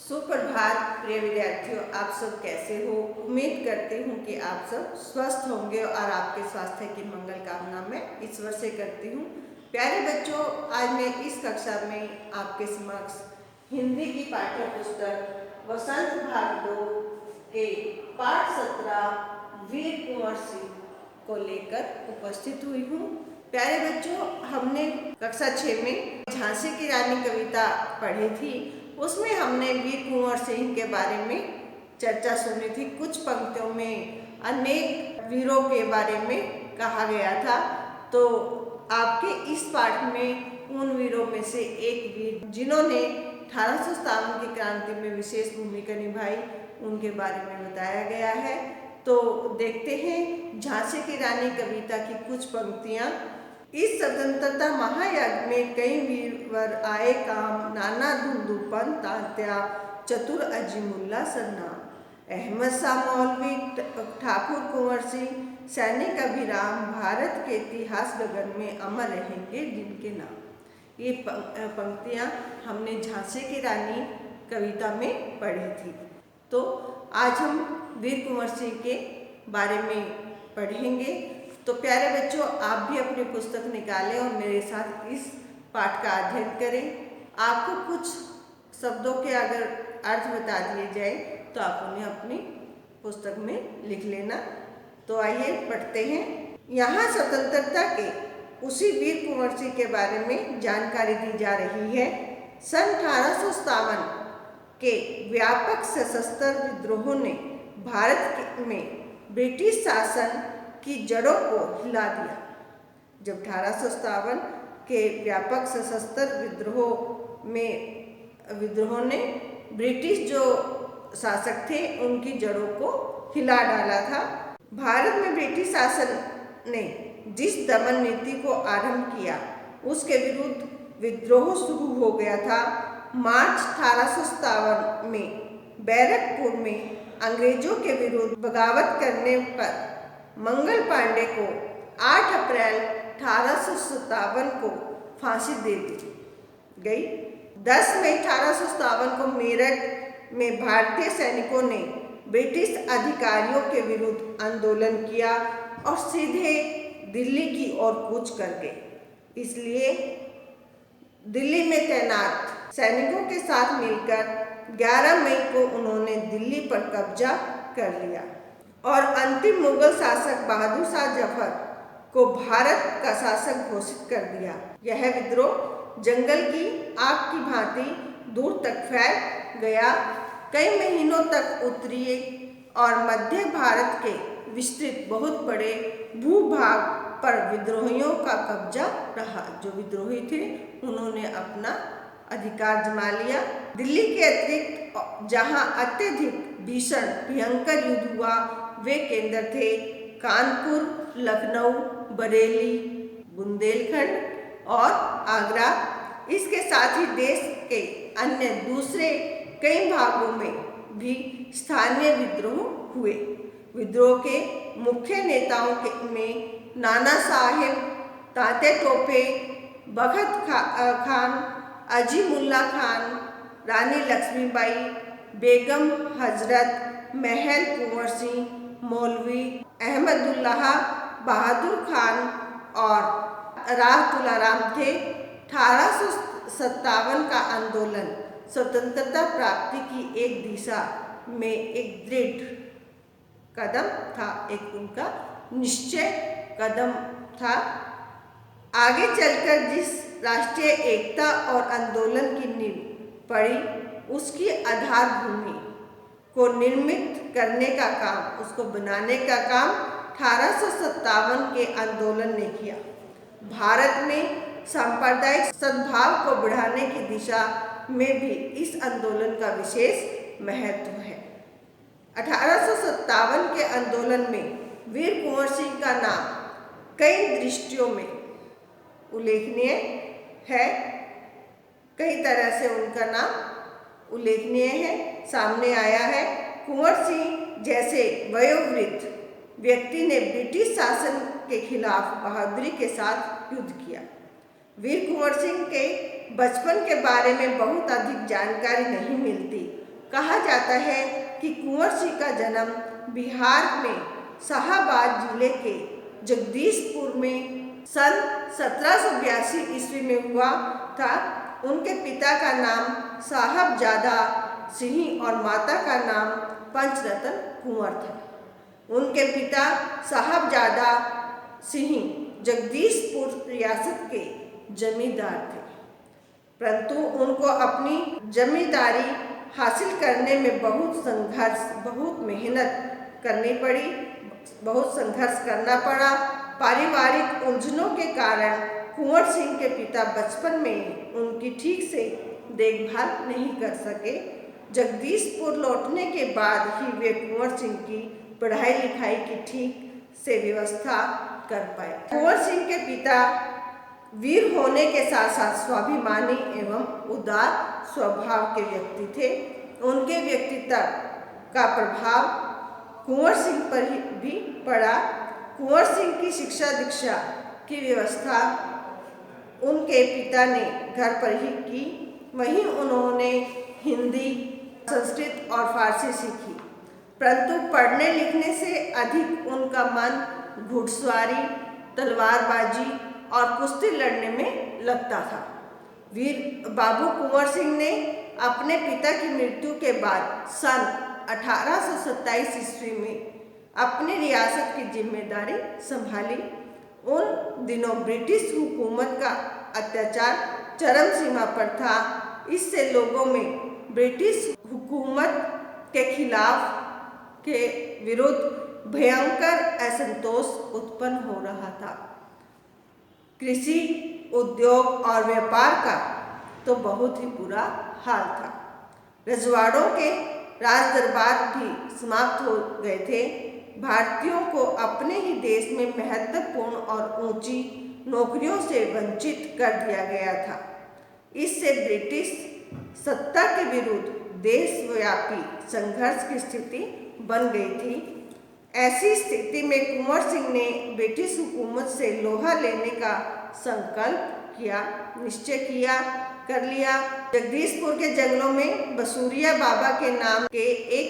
सुप्रभात प्रिय विद्यार्थियों, आप सब कैसे हो। उम्मीद करती हूँ कि आप सब स्वस्थ होंगे और आपके स्वास्थ्य की मंगल कामना मैं ईश्वर से करती हूँ। प्यारे बच्चों, आज मैं इस कक्षा में आपके समक्ष हिंदी की पाठ्य पुस्तक वसंत भाग 2 के पाठ 17 वीर कुंवर सिंह को लेकर उपस्थित हुई हूँ। प्यारे बच्चों, हमने कक्षा 6 में झांसी की रानी कविता पढ़ी थी। उसमें हमने वीर कुंवर सिंह के बारे में चर्चा सुनी थी। कुछ पंक्तियों में अनेक वीरों के बारे में कहा गया था। तो आपके इस पाठ में उन वीरों में से एक वीर जिन्होंने 1857 की क्रांति में विशेष भूमिका निभाई, उनके बारे में बताया गया है। तो देखते हैं झांसी की रानी कविता की कुछ पंक्तियां। इस स्वतंत्रता महायज्ञ में कई वीरवर आए काम, नाना धुंधुपन तात्या चतुर अजीमुल्ला सरनाम। अहमद शाह मौलवी, ठाकुर कुंवर सिंह, सैनिक अभिराम, भारत के इतिहास गगन में अमर रहेंगे जिनके नाम। ये पंक्तियाँ हमने झांसी की रानी कविता में पढ़ी थी। तो आज हम वीर कुंवर सिंह के बारे में पढ़ेंगे। तो प्यारे बच्चों, आप भी अपनी पुस्तक निकालें और मेरे साथ इस पाठ का अध्ययन करें। आपको कुछ शब्दों के अगर अर्थ बता दिए जाए तो आप उन्हें अपनी पुस्तक में लिख लेना। तो आइए पढ़ते हैं। यहाँ स्वतंत्रता के उसी वीर कुंवर सिंह के बारे में जानकारी दी जा रही है। सन 1857 के व्यापक सशस्त्र विद्रोहों ने भारत में ब्रिटिश शासन की जड़ों को हिला दिया। जब 1857 के व्यापक सशस्त्र विद्रोहों ने ब्रिटिश जो शासक थे उनकी जड़ों को हिला डाला था। भारत में ब्रिटिश शासन ने जिस दमन नीति को आरंभ किया उसके विरुद्ध विद्रोह शुरू हो गया था। मार्च 1857 में बैरकपुर में अंग्रेजों के विरुद्ध बगावत करने पर मंगल पांडे को 8 अप्रैल 1857 को फांसी दे दी गई। 10 मई 1857 को मेरठ में भारतीय सैनिकों ने ब्रिटिश अधिकारियों के विरुद्ध आंदोलन किया और सीधे दिल्ली की ओर कूच कर गए। इसलिए दिल्ली में तैनात सैनिकों के साथ मिलकर 11 मई को उन्होंने दिल्ली पर कब्जा कर लिया और अंतिम मुगल शासक बहादुर शाह जफर को भारत का शासक घोषित कर दिया। यह विद्रोह जंगल की आग की भांति दूर तक फैल गया। कई महीनों तक उत्तरी और मध्य भारत के विस्तृत बहुत बड़े भूभाग पर विद्रोहियों का कब्जा रहा। जो विद्रोही थे उन्होंने अपना अधिकार जमा लिया। दिल्ली के अतिरिक्त जहां अत्यधिक भीषण भयंकर युद्ध हुआ वे केंद्र थे कानपुर, लखनऊ, बरेली, बुंदेलखंड और आगरा। इसके साथ ही देश के अन्य दूसरे कई भागों में भी स्थानीय विद्रोह हुए। विद्रोह के मुख्य नेताओं में नाना साहेब, तात्या टोपे, बखत खान, अजीमुल्ला खान, रानी लक्ष्मीबाई, बेगम हजरत महल कुंवर सिंह, मौलवी अहमदुल्लाह बहादुर खान और राह तुलाराम थे। 1857 का आंदोलन स्वतंत्रता प्राप्ति की एक दिशा में एक दृढ़ कदम था, एक उनका निश्चय कदम था। आगे चलकर जिस राष्ट्रीय एकता और आंदोलन की नींव पड़ी उसकी आधार भूमि को निर्मित करने का काम, उसको बनाने का काम 1857 के आंदोलन ने किया। भारत में सांप्रदायिक सद्भाव को बढ़ाने की दिशा में भी इस आंदोलन का विशेष महत्व है। 1857 के आंदोलन में वीर कुंवर सिंह का नाम कई दृष्टियों में उल्लेखनीय है। कई तरह से उनका नाम उल्लेखनीय है, सामने आया है। कुंवर सिंह जैसे वयोवृद्ध व्यक्ति ने ब्रिटिश शासन के खिलाफ बहादुरी के साथ युद्ध किया। वीर कुंवर सिंह के बचपन के बारे में बहुत अधिक जानकारी नहीं मिलती। कहा जाता है कि कुंवर सिंह का जन्म बिहार में शाहाबाद जिले के जगदीशपुर में सन 1782 ईस्वी में हुआ था। उनके पिता का नाम साहबजादा सिंह और माता का नाम पंचरतन कुंवर था। उनके पिता साहबजादा सिंह जगदीशपुर रियासत के जमींदार थे, परंतु उनको अपनी जमींदारी हासिल करने में बहुत मेहनत करनी पड़ी, बहुत संघर्ष करना पड़ा। पारिवारिक उलझनों के कारण कुंवर सिंह के पिता बचपन में उनकी ठीक से देखभाल नहीं कर सके। जगदीशपुर लौटने के बाद ही वे कुंवर सिंह की पढ़ाई लिखाई की ठीक से व्यवस्था कर पाए। कुंवर सिंह के पिता वीर होने के साथ साथ स्वाभिमानी एवं उदार स्वभाव के व्यक्ति थे। उनके व्यक्तित्व का प्रभाव कुंवर सिंह पर भी पड़ा। कुंवर सिंह की शिक्षा दीक्षा की व्यवस्था उनके पिता ने घर पर ही की। वहीं उन्होंने हिंदी, संस्कृत और फारसी सीखी, परंतु पढ़ने लिखने से अधिक उनका मन घुड़सवारी, तलवारबाजी और कुश्ती लड़ने में लगता था। वीर बाबू कुंवर सिंह ने अपने पिता की मृत्यु के बाद सन 1827 ईस्वी में अपनी रियासत की जिम्मेदारी संभाली। उन दिनों ब्रिटिश हुकूमत का अत्याचार चरम सीमा पर था। इससे लोगों में ब्रिटिश हुकूमत के खिलाफ के विरुद्ध भयंकर असंतोष उत्पन्न हो रहा था। कृषि, उद्योग और व्यापार का तो बहुत ही बुरा हाल था। रजवाड़ों के राज दरबार भी समाप्त हो गए थे। भारतीयों को अपने ही देश में महत्वपूर्ण और ऊंची नौकरियों से वंचित कर दिया गया था। इससे ब्रिटिश सत्ता के विरुद्ध देशव्यापी संघर्ष की स्थिति बन गई थी। ऐसी स्थिति में कुंवर सिंह ने ब्रिटिश हुकूमत से लोहा लेने का संकल्प किया, निश्चय कर लिया। जगदीशपुर के जंगलों में बसूरिया बाबा के नाम के एक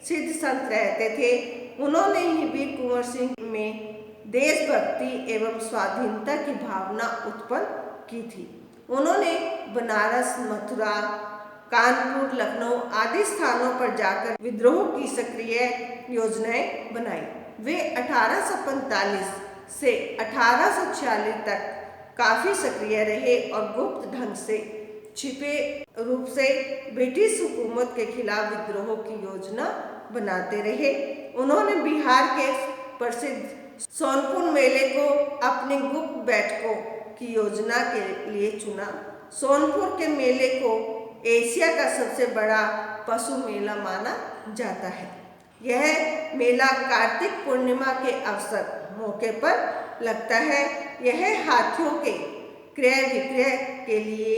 सिद्ध संत रहते थे। उन्होंने ही वीर कुंवर सिंह में देशभक्ति एवं स्वाधीनता की भावना उत्पन्न की थी। उन्होंने बनारस, मथुरा, कानपुर, लखनऊ आदि स्थानों पर जाकर विद्रोह की सक्रिय योजनाएं बनाई। वे 1845 से 1846 तक काफी सक्रिय रहे और गुप्त ढंग से, छिपे रूप से ब्रिटिश हुकूमत के खिलाफ विद्रोह की योजना बनाते रहे। उन्होंने बिहार के प्रसिद्ध सोनपुर मेले को अपनी गुप्त बैठकों की योजना के लिए चुना। सोनपुर के मेले को एशिया का सबसे बड़ा पशु मेला माना जाता है। यह मेला कार्तिक पूर्णिमा के मौके पर लगता है। यह हाथियों के क्रय विक्रय के लिए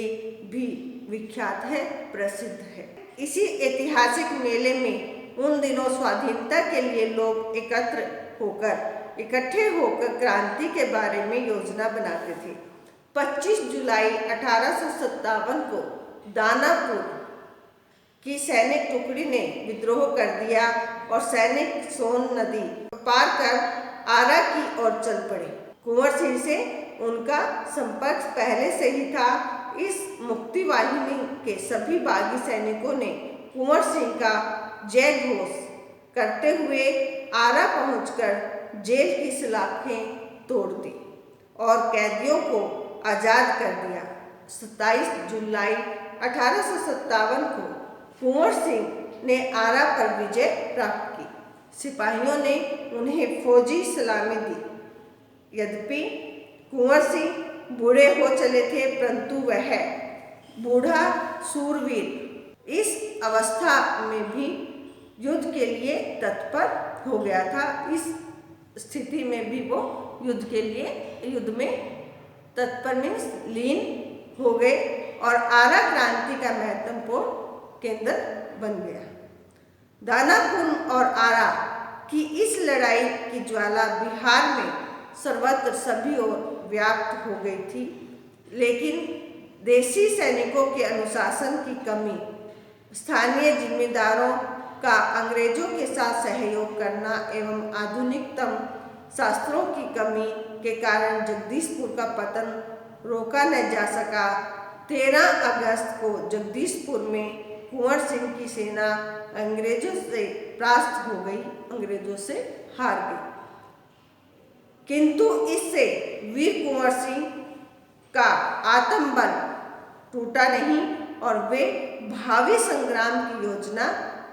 भी विख्यात है, प्रसिद्ध है। इसी ऐतिहासिक मेले में उन दिनों स्वाधीनता के लिए लोग इकट्ठे होकर क्रांति के बारे में योजना बनाते थे। 25 जुलाई 1857 को दानापुर की सैनिक टुकड़ी ने विद्रोह कर दिया और सैनिक सोन नदी पार कर आरा की ओर चल पड़े। कुंवर सिंह से उनका संपर्क पहले से ही था। इस मुक्ति वाहिनी के सभी बागी सैनिकों ने कुंवर सिंह का जय घोष करते हुए आरा पहुंचकर जेल की सलाखें तोड़ दी और कैदियों को आज़ाद कर दिया। 27 जुलाई 1857 को कुंवर सिंह ने आरा पर विजय प्राप्त की। सिपाहियों ने उन्हें फौजी सलामी दी। यद्यपि कुंवर सिंह बूढ़े हो चले थे, परंतु वह बूढ़ा सूरवीर इस अवस्था में भी युद्ध के लिए तत्पर हो गया था। इस स्थिति में भी वो युद्ध में तत्पर मीन्स लीन हो गए और आरा क्रांति का महत्वपूर्ण केंद्र बन गया। दानापुर और आरा की इस लड़ाई की ज्वाला बिहार में सर्वत्र सभी ओर व्याप्त हो गई थी, लेकिन देशी सैनिकों के अनुशासन की कमी, स्थानीय जिम्मेदारों का अंग्रेजों के साथ सहयोग करना एवं आधुनिकतम शास्त्रों की कमी के कारण जगदीशपुर का पतन रोका न जा सका। 13 अगस्त को जगदीशपुर में कुंवर सिंह की सेना अंग्रेजों से परास्त हो गई, अंग्रेजों से हार गई। किंतु इससे वीर कुंवर सिंह का आत्मबल टूटा नहीं और वे भावी संग्राम की योजना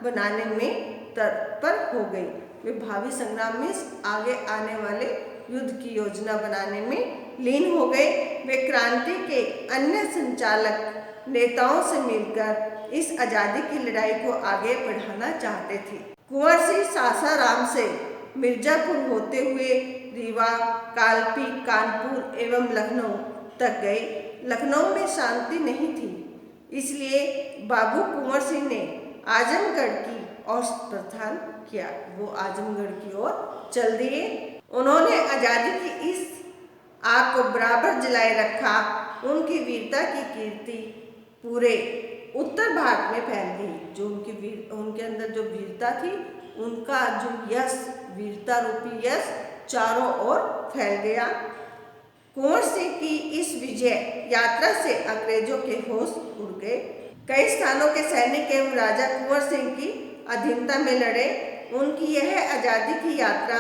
बनाने में तत्पर हो गई। वे भावी संग्राम में आगे आने वाले युद्ध की योजना बनाने में लीन हो गए। वे क्रांति के अन्य संचालक नेताओं से मिलकर इस आज़ादी की लड़ाई को आगे बढ़ाना चाहते थे। कुंवर सिंह सासाराम से मिर्जापुर होते हुए रीवा, कालपी, कानपुर एवं लखनऊ तक गए। लखनऊ में शांति नहीं थी, इसलिए बाबू कुंवर सिंह ने आजमगढ़ की ओर प्रस्थान किया। वो आजमगढ़ की ओर चल दिए। उन्होंने आज़ादी की इस आग को बराबर जलाए रखा। उनकी वीरता की कीर्ति पूरे उत्तर भारत में फैल गई। जो उनके अंदर जो वीरता थी, उनका जो यश, वीरता रूपी यश चारों ओर फैल गया। कुंवर सिंह की इस विजय यात्रा से अंग्रेजों के होश उड़ गए। कई स्थानों के सैनिक एवं राजा कुंवर सिंह की अधीनता में लड़े। उनकी यह आज़ादी की यात्रा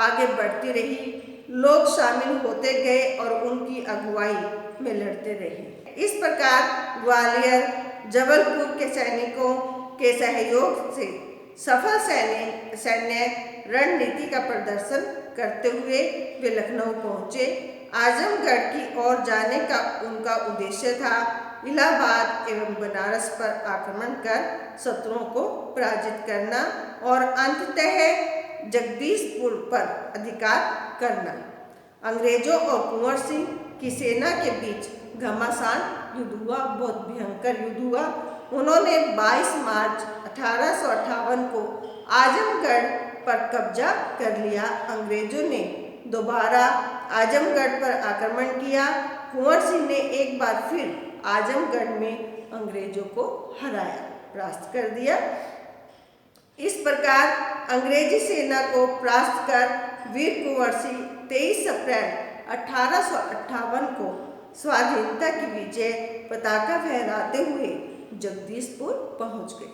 आगे बढ़ती रही। लोग शामिल होते गए और उनकी अगुवाई में लड़ते रहे। इस प्रकार ग्वालियर, जबलपुर के सैनिकों के सहयोग से सफल सैन्य रणनीति का प्रदर्शन करते हुए वे लखनऊ पहुँचे। आजमगढ़ की ओर जाने का उनका उद्देश्य था इलाहाबाद एवं बनारस पर आक्रमण कर शत्रुओं को पराजित करना और अंततः जगदीशपुर पर अधिकार करना। अंग्रेजों और कुंवर सिंह की सेना के बीच घमासान युद्ध हुआ, बहुत भयंकर युद्ध हुआ। उन्होंने 22 मार्च 1858 को आजमगढ़ पर कब्जा कर लिया। अंग्रेजों ने दोबारा आजमगढ़ पर आक्रमण किया। कुंवर सिंह ने एक बार फिर आजमगढ़ में अंग्रेजों को हराया, परास्त कर दिया। इस प्रकार अंग्रेजी सेना को परास्त कर वीर कुंवर सिंह 23 अप्रैल 1858 को स्वाधीनता की विजय पताका फहराते हुए जगदीशपुर पहुंच गए।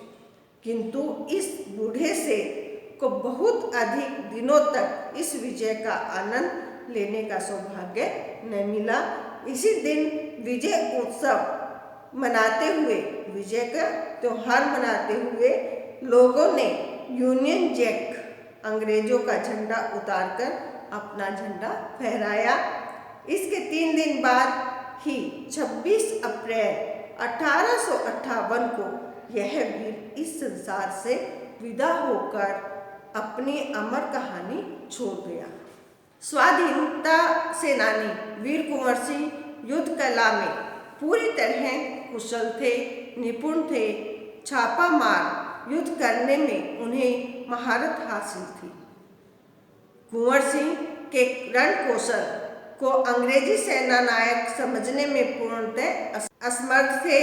किंतु इस बूढ़े से को बहुत अधिक दिनों तक इस विजय का आनंद लेने का सौभाग्य न मिला। इसी दिन विजय उत्सव मनाते हुए, विजय का त्योहार मनाते हुए लोगों ने यूनियन जैक, अंग्रेजों का झंडा उतारकर अपना झंडा फहराया। इसके 3 दिन बाद ही 26 अप्रैल 1858 को यह वीर इस संसार से विदा होकर अपनी अमर कहानी छोड़ गया। स्वाधीनता सेनानी वीर कुंवर सिंह युद्ध कला में पूरी तरह कुशल थे, निपुण थे। छापा मार युद्ध करने में उन्हें महारत हासिल थी। कुंवर सिंह के रण कौशल को अंग्रेजी सेना नायक समझने में पूर्णतः असमर्थ थे।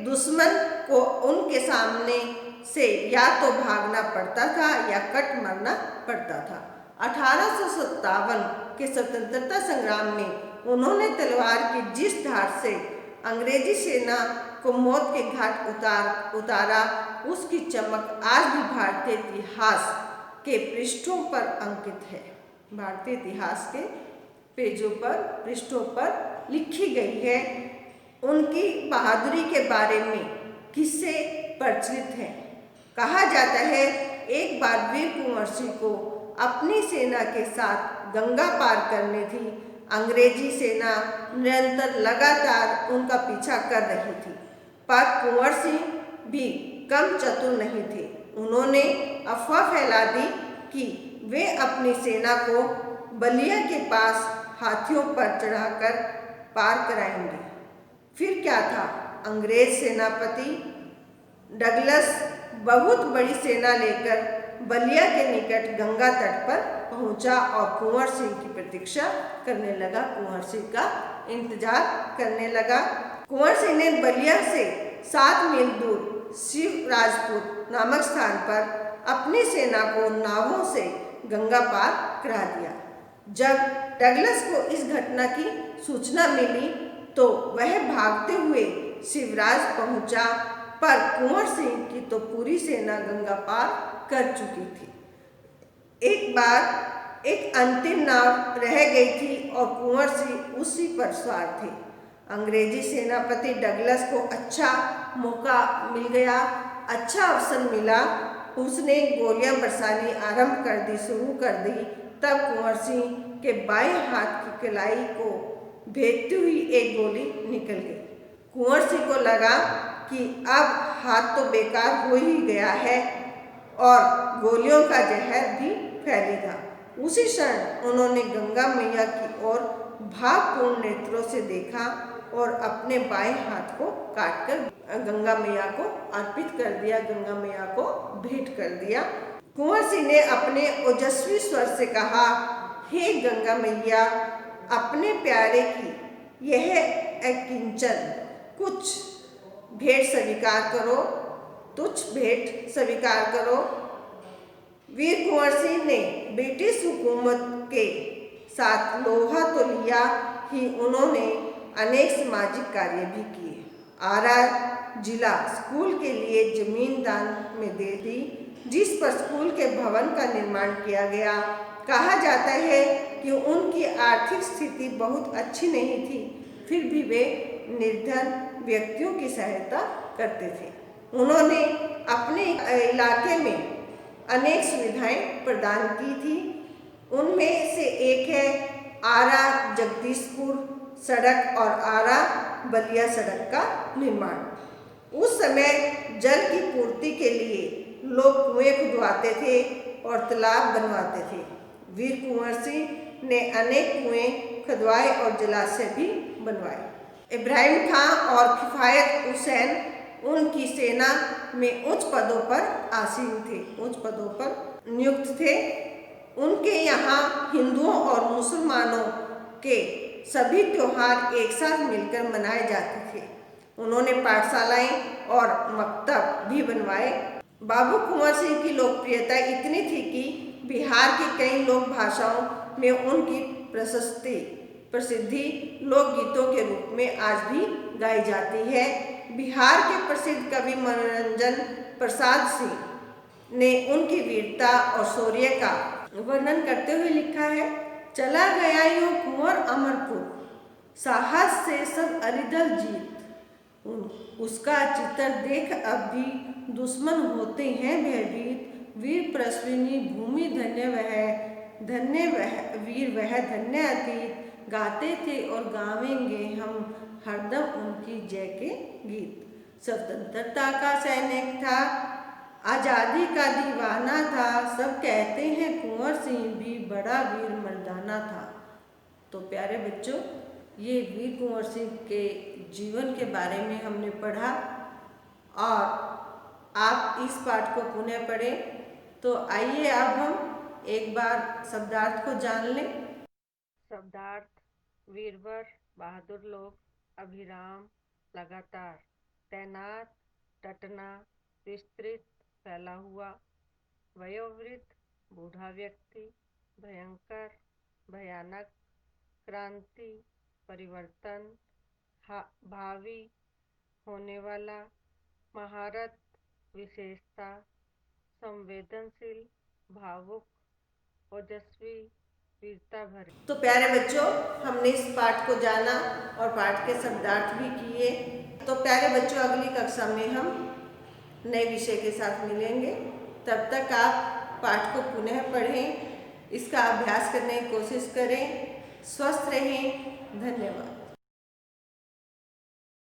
दुश्मन को उनके सामने से या तो भागना पड़ता था या कट मरना पड़ता था। 1857 के स्वतंत्रता संग्राम में उन्होंने तलवार की जिस धार से अंग्रेजी सेना को मौत के घाट उतारा, उसकी चमक आज भी भारतीय इतिहास के पृष्ठों पर अंकित है। भारतीय इतिहास के पेजों पर, पृष्ठों पर लिखी गई है। उनकी बहादुरी के बारे में किस्से प्रचलित हैं। कहा जाता है एक बार वीर कुंवर सिंह को अपनी सेना के साथ गंगा पार करनी थी। अंग्रेजी सेना निरंतर लगातार उनका पीछा कर रही थी, पर कुंवर सिंह भी कम चतुर नहीं थे। उन्होंने अफवाह फैला दी कि वे अपनी सेना को बलिया के पास हाथियों पर चढ़ाकर पार कराएंगे। फिर क्या था, अंग्रेज सेनापति डगलस बहुत बड़ी सेना लेकर बलिया के निकट गंगा तट पर पहुंचा और कुंवर सिंह की प्रतीक्षा करने लगा, कुंवर सिंह का इंतजार करने लगा। कुंवर सिंह ने बलिया से 7 मील दूर शिवराजपुर नामक स्थान पर अपनी सेना को नावों से गंगा पार करा दिया। जब डगलस को इस घटना की सूचना मिली तो वह भागते हुए शिवराज पहुंचा, पर कुंवर सिंह की तो पूरी सेना गंगा पार कर चुकी थी। एक बार एक अंतिम नाव रह गई थी और कुंवर सिंह उसी पर सवार थे। अंग्रेजी सेनापति डगलस को अच्छा मौका मिल गया, अच्छा अवसर मिला। उसने गोलियां बरसानी आरंभ कर दी, शुरू कर दी। तब कुंवर सिंह के बाएं हाथ की कलाई को भेदती हुई एक गोली निकल गई। कुंवर सिंह को लगा कि अब हाथ तो बेकार हो ही गया है और गोलियों का जहर भी फैलेगा। उसी क्षण उन्होंने गंगा मैया की ओर भावपूर्ण नेत्रों से देखा और अपने बाएं हाथ को काटकर गंगा मैया को अर्पित कर दिया, गंगा मैया को भेंट कर दिया। कुंवर सिंह ने अपने ओजस्वी स्वर से कहा, हे गंगा मैया, अपने प्यारे की यह अकिंचन कुछ भेंट स्वीकार करो, तुच्छ भेंट स्वीकार करो। वीर कुंवर सिंह ने ब्रिटिश हुकूमत के साथ लोहा तो लिया ही, उन्होंने अनेक सामाजिक कार्य भी किए। आरा जिला स्कूल के लिए जमीन दान में दे दी, जिस पर स्कूल के भवन का निर्माण किया गया। कहा जाता है कि उनकी आर्थिक स्थिति बहुत अच्छी नहीं थी, फिर भी वे निर्धन व्यक्तियों की सहायता करते थे। उन्होंने अपने इलाके में अनेक सुविधाएं प्रदान की थी। उनमें से एक है आरा जगदीशपुर सड़क और आरा बलिया सड़क का निर्माण। उस समय जल की पूर्ति के लिए लोग कुएं खुदवाते थे और तालाब बनवाते थे। वीर कुंवर सिंह ने अनेक कुएं खुदवाए और जलाशय भी बनवाए। इब्राहिम खां और किफायत हुसैन उनकी सेना में उच्च पदों पर आसीन थे, उच्च पदों पर नियुक्त थे। उनके यहाँ हिंदुओं और मुसलमानों के सभी त्योहार एक साथ मिलकर मनाए जाते थे। उन्होंने पाठशालाएं और मकतब भी बनवाए। बाबू कुंवर सिंह की लोकप्रियता इतनी थी कि बिहार की कई लोक भाषाओं में उनकी प्रसिद्धि लोकगीतों के रूप में आज भी गाई जाती है। बिहार के प्रसिद्ध कवि मनोरंजन प्रसाद सिंह ने उनकी वीरता और शौर्य का वर्णन करते हुए लिखा है, चला गया यूं कुंवर अमरपुर, साहस से सब अरिदल जीत। उसका चित्र देख अब भी दुश्मन होते हैं भयभीत। वीर प्रश्विनी भूमि धन्य वह वीर वह धन्य अतीत। गाते थे और गावेंगे हम हरदम उनकी जय के गीत। स्वतंत्रता का सैनिक था, आज़ादी का दीवाना था। सब कहते हैं कुंवर सिंह भी बड़ा वीर मर्दाना था। तो प्यारे बच्चों, ये वीर कुंवर सिंह के जीवन के बारे में हमने पढ़ा और आप इस पाठ को पुनः पढ़ें। तो आइए अब हम एक बार शब्दार्थ को जान लें। शब्दार्थ: वीरवर, बहादुर लोग, अभिराम, लगातार, तैनात, डटना, विस्तृत, फैला हुआ, वयोवृद्ध, बूढ़ा व्यक्ति, भयंकर, भयानक, क्रांति, परिवर्तन, भावी, होने वाला, महारत, विशेषता, संवेदनशील, भावुक, ओजस्वी, वीरता भरी। तो प्यारे बच्चों, हमने इस पाठ को जाना और पाठ के शब्दार्थ भी किए। तो प्यारे बच्चों, अगली कक्षा में हम नए विषय के साथ मिलेंगे। तब तक आप पाठ को पुनः पढ़ें, इसका अभ्यास करने की कोशिश करें। स्वस्थ रहें। धन्यवाद।